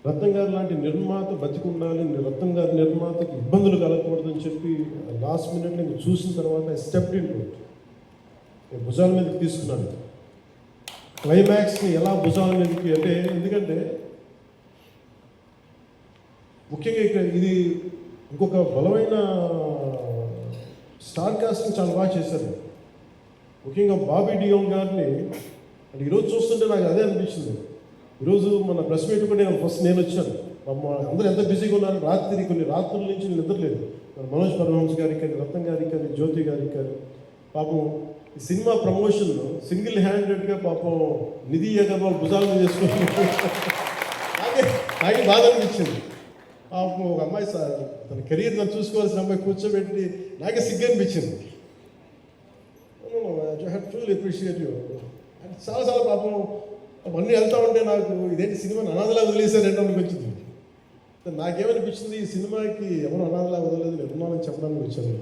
రత్నం గారు లాంటి నిర్మాత బతికుండాలి, రత్నం గారి నిర్మాతకి ఇబ్బందులు కలగకూడదని చెప్పి లాస్ట్ మినిట్ నేను చూసిన తర్వాత స్టెప్ ఇన్ భుజాల మీదకి తీసుకున్నాను. క్లైమాక్స్ని ఎలా భుజాల మీదకి అంటే, ఎందుకంటే ముఖ్యంగా ఇక్కడ ఇది ఇంకొక బలమైన స్టార్ కాస్ట్ని చాలా బాగా చేశారు. ముఖ్యంగా బాబీ డియోల్ గారిని అంటే ఈరోజు చూస్తుంటే నాకు అదే అనిపించింది. ఈరోజు మన ప్రెస్ మీట్ కూడా నేను వచ్చాను. అందరూ ఎంత బిజీగా ఉన్నారు, కొన్ని రాత్రుల నుంచి నిద్రలేదు. మనోజ్ పరమహంస గారికి కానీ, రత్నం గారికి కానీ, జ్యోతి గారికి కానీ, పాపం ఈ సినిమా ప్రమోషన్ సింగిల్ హ్యాండెడ్గా పాపం నిధి అగర్వాల్ భుజాల మీద చేసుకుని నాకు బాధ అనిపించింది. పాపం ఒక అమ్మాయి తన కెరీర్ తను చూసుకోవాల్సిన అమ్మాయి కూర్చోబెట్టి నాకే సిగ్గు అనిపించింది. Truly appreciate you. చాలాసార్లు పాపం అవన్నీ వెళ్తా ఉంటే నాకు ఇదేంటి సినిమాని అనాథలా వదిలేశారంటే వచ్చింది. నాకేమనిపించింది, ఈ సినిమాకి ఎవరు అనాథలా వదలలేదు, నేను ఉన్నానని చెప్పడానికి వచ్చాను.